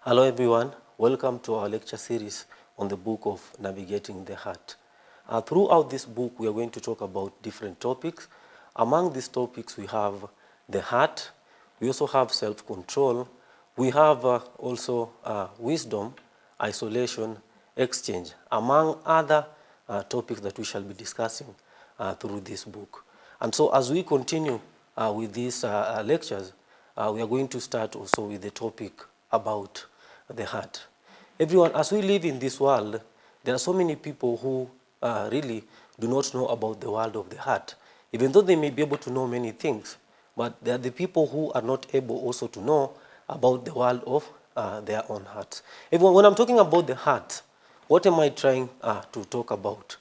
Hello everyone, welcome to our lecture series on the book of Navigating the Heart. Throughout this book we are going to talk about different topics. Among these topics we have the heart, we also have self-control, we have also wisdom, isolation, exchange, among other topics that we shall be discussing through this book. And so as we continue with these lectures, we are going to start also with the topic about the heart. Everyone, as we live in this world, there are so many people who really do not know about the world of the heart, even though they may be able to know many things, but there are the people who are not able also to know about the world of their own hearts. Everyone, when I'm talking about the heart, what am I trying to talk about?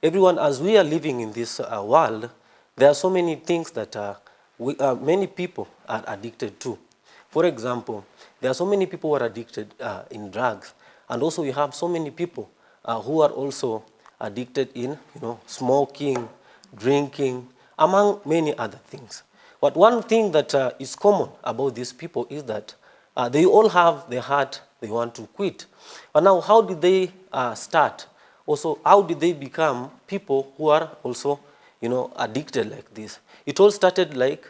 Everyone, as we are living in this world, there are so many things that many people are addicted to. For example, there are so many people who are addicted in drugs, and also we have so many people who are also addicted in smoking, drinking, among many other things. But one thing that is common about these people is that they all have the heart they want to quit. But now, how did they start? Also, how did they become people who are also addicted like this? It all started like,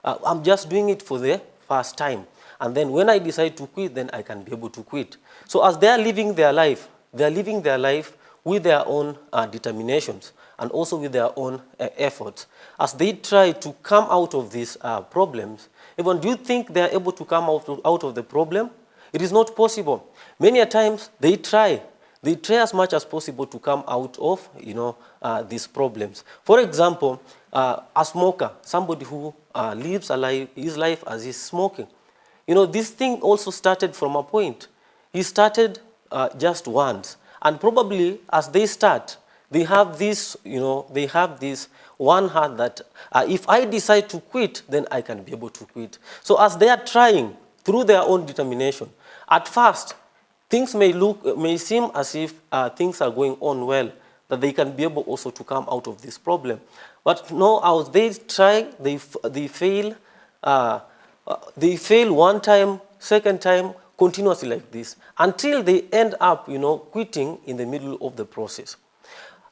I'm just doing it for the first time. And then when I decide to quit, then I can be able to quit. So as they are living their life, they are living their life with their own determinations and also with their own efforts. As they try to come out of these problems, even do you think they are able to come out of the problem? It is not possible. Many a times they try. They try as much as possible to come out of these problems. For example, a smoker, somebody who lives his life as he's smoking. This thing also started from a point. He started just once. And probably as they start, they have this, one heart that if I decide to quit, then I can be able to quit. So as they are trying through their own determination, at first, things may seem as if things are going on well, that they can be able also to come out of this problem. But no, as they try, they fail. They fail one time, second time, continuously like this, until they end up, quitting in the middle of the process.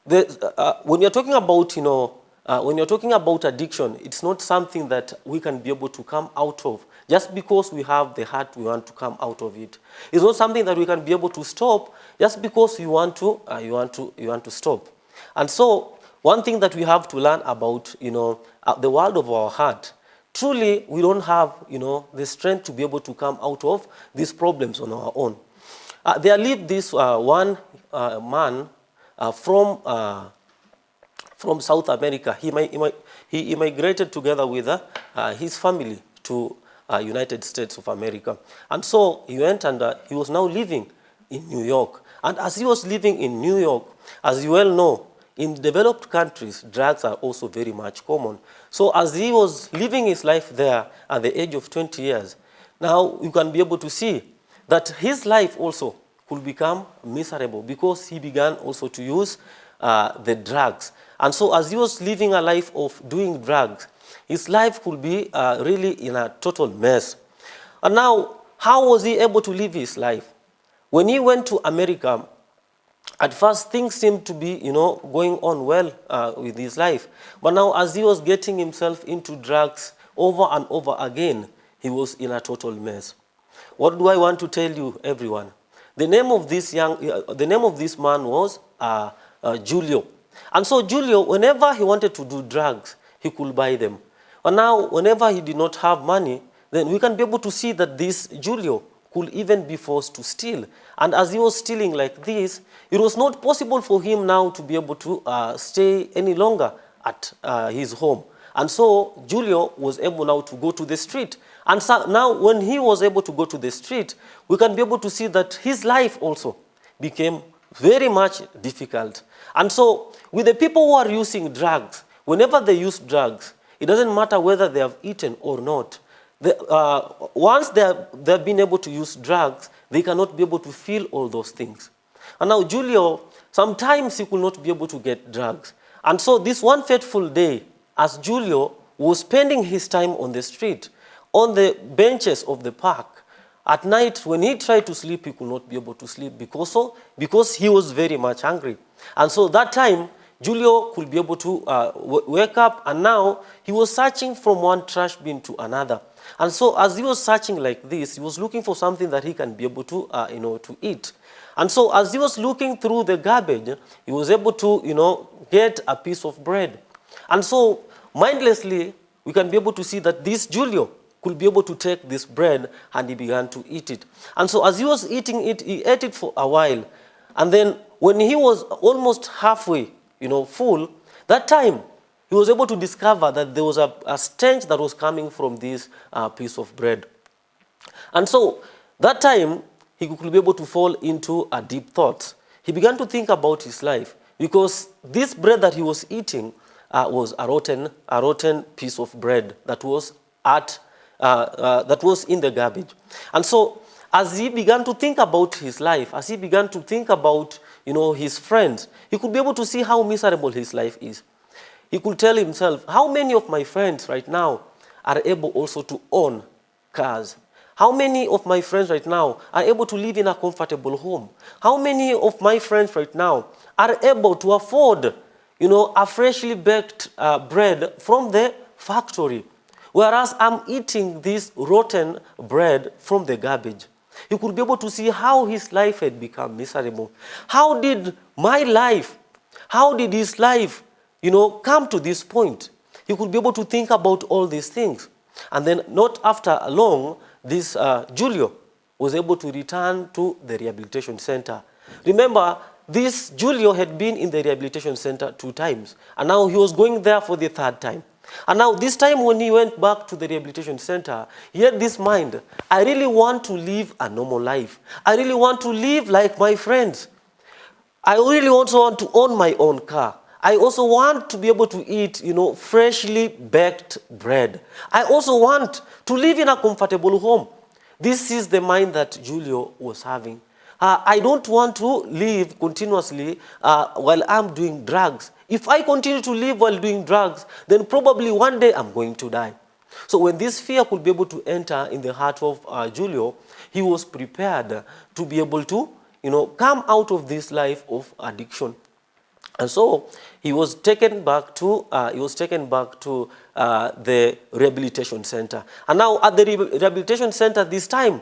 When you're talking about, when you're talking about addiction, it's not something that we can be able to come out of just because we have the heart we want to come out of it. It's not something that we can be able to stop just because you want to stop. And so one thing that we have to learn about, the world of our heart. Truly, we don't have, the strength to be able to come out of these problems on our own. There lived this one man from South America. He immigrated together with his family to United States of America. And so he went and he was now living in New York. And as he was living in New York, as you well know, in developed countries, drugs are also very much common. So as he was living his life there at the age of 20 years, now you can be able to see that his life also could become miserable because he began also to use the drugs. And so as he was living a life of doing drugs, his life could be really in a total mess. And now, how was he able to live his life? When he went to America, at first, things seemed to be, going on well with his life. But now, as he was getting himself into drugs over and over again, he was in a total mess. What do I want to tell you, everyone? The name of this man was Julio. And so Julio, whenever he wanted to do drugs, he could buy them. And now, whenever he did not have money, then we can be able to see that this Julio could even be forced to steal. And as he was stealing like this, it was not possible for him now to be able to stay any longer at his home. And so Julio was able now to go to the street. And so now when he was able to go to the street, we can be able to see that his life also became very much difficult. And so with the people who are using drugs, whenever they use drugs, it doesn't matter whether they have eaten or not. Once they've been able to use drugs, they cannot be able to feel all those things. And now Julio, sometimes he could not be able to get drugs. And so this one fateful day, as Julio was spending his time on the street, on the benches of the park, At night, when he tried to sleep, he could not be able to sleep because he was very much hungry. And so that time, Julio could be able to wake up, and now he was searching from one trash bin to another. And so as he was searching like this, he was looking for something that he can be able to, to eat. And so as he was looking through the garbage, he was able to, get a piece of bread. And so mindlessly, we can be able to see that this Julio could be able to take this bread, and he began to eat it. And so as he was eating it, he ate it for a while. And then when he was almost halfway, full, that time he was able to discover that there was a stench that was coming from this piece of bread. And so that time he could be able to fall into a deep thought. He began to think about his life, because this bread that he was eating was a rotten piece of bread that was in the garbage. And so as he began to think about his life, as he began to think about his friends, he could be able to see how miserable his life is. He could tell himself, how many of my friends right now are able also to own cars? How many of my friends right now are able to live in a comfortable home? How many of my friends right now are able to afford, a freshly baked bread from the factory, whereas I'm eating this rotten bread from the garbage? You could be able to see how his life had become miserable. How did his life, come to this point? He could be able to think about all these things. And then not after long, this Julio was able to return to the rehabilitation center. Remember, this Julio had been in the rehabilitation center 2 times, and now he was going there for the 3rd time. And now this time when he went back to the rehabilitation center, he had this mind: I really want to live a normal life. I really want to live like my friends. I really also want to own my own car. I also want to be able to eat, freshly baked bread. I also want to live in a comfortable home. This is the mind that Julio was having. I don't want to live continuously while I'm doing drugs. If I continue to live while doing drugs, then probably one day I'm going to die. So when this fear could be able to enter in the heart of Julio, he was prepared to be able to, come out of this life of addiction. And so he was taken back to the rehabilitation center. And now at the rehabilitation center this time,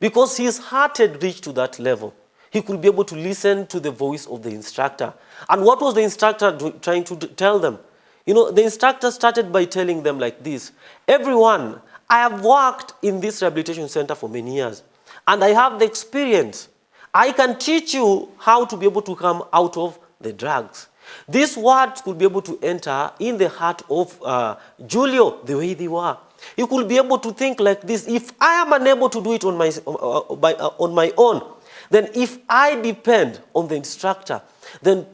because his heart had reached to that level, he could be able to listen to the voice of the instructor. And what was the instructor trying to tell them? The instructor started by telling them like this: everyone, I have worked in this rehabilitation center for many years, and I have the experience. I can teach you how to be able to come out of the drugs. These words could be able to enter in the heart of Julio the way they were. He could be able to think like this: if I am unable to do it on my own, then if I depend on the instructor, then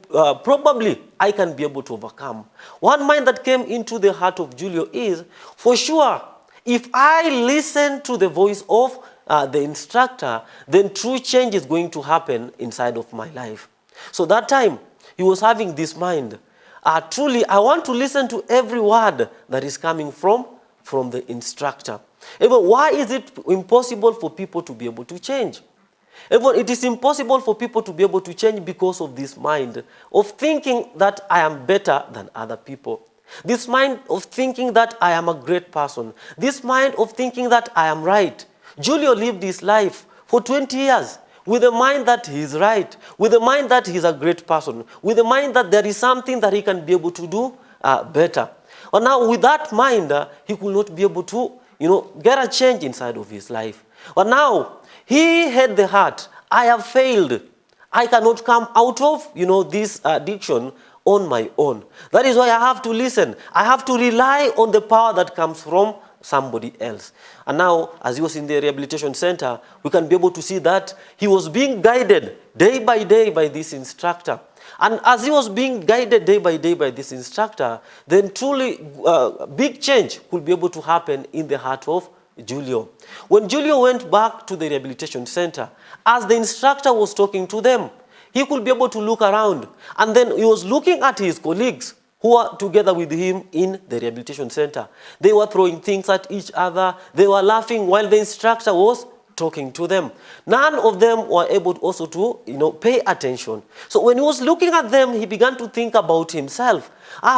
probably I can be able to overcome. One mind that came into the heart of Julio is, for sure, if I listen to the voice of the instructor, then true change is going to happen inside of my life. So that time, he was having this mind. Truly, I want to listen to every word that is coming from the instructor. Even why is it impossible for people to be able to change? Even it is impossible for people to be able to change because of this mind of thinking that I am better than other people. This mind of thinking that I am a great person. This mind of thinking that I am right. Julio lived his life for 20 years with the mind that he is right, with the mind that he is a great person, with the mind that there is something that he can be able to do better. But now with that mind, he could not be able to, get a change inside of his life. But now, he had the heart: I have failed. I cannot come out of, this addiction on my own. That is why I have to listen. I have to rely on the power that comes from somebody else. And now, as he was in the rehabilitation center, we can be able to see that he was being guided day by day by this instructor. And as he was being guided day by this instructor, then truly big change could be able to happen in the heart of Julio. When Julio went back to the rehabilitation center, as the instructor was talking to them, he could be able to look around. And then he was looking at his colleagues who were together with him in the rehabilitation center. They were throwing things at each other. They were laughing while the instructor was talking to them. None of them were able also to, pay attention. So when he was looking at them, he began to think about himself.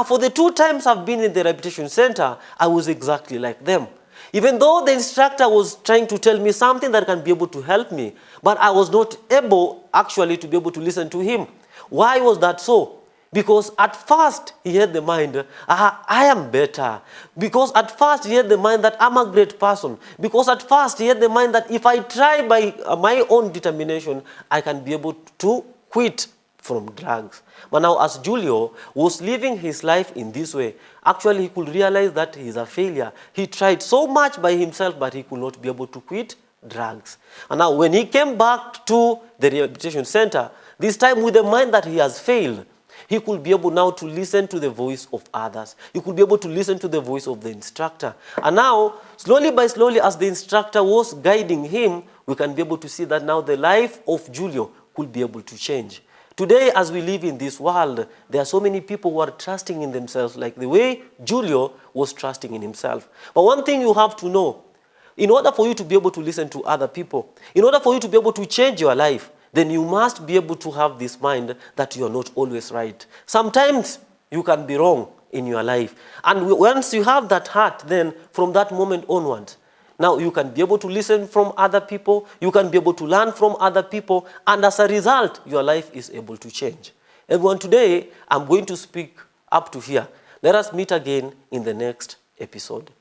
For the 2 times I've been in the rehabilitation center, I was exactly like them. Even though the instructor was trying to tell me something that can be able to help me, but I was not able actually to be able to listen to him. Why was that so? Because at first he had the mind, I am better. Because at first he had the mind that I'm a great person. Because at first he had the mind that if I try by my own determination, I can be able to quit from drugs. But now as Julio was living his life in this way, actually he could realize that he is a failure. He tried so much by himself, but he could not be able to quit drugs. And now when he came back to the rehabilitation center, this time with the mind that he has failed, he could be able now to listen to the voice of others. He could be able to listen to the voice of the instructor. And now, slowly by slowly, as the instructor was guiding him, we can be able to see that now the life of Julio could be able to change. Today, as we live in this world, there are so many people who are trusting in themselves, like the way Julio was trusting in himself. But one thing you have to know, in order for you to be able to listen to other people, in order for you to be able to change your life, then you must be able to have this mind that you are not always right. Sometimes you can be wrong in your life. And once you have that heart, then from that moment onwards, now you can be able to listen from other people, you can be able to learn from other people, and as a result, your life is able to change. Everyone, today, I'm going to speak up to here. Let us meet again in the next episode.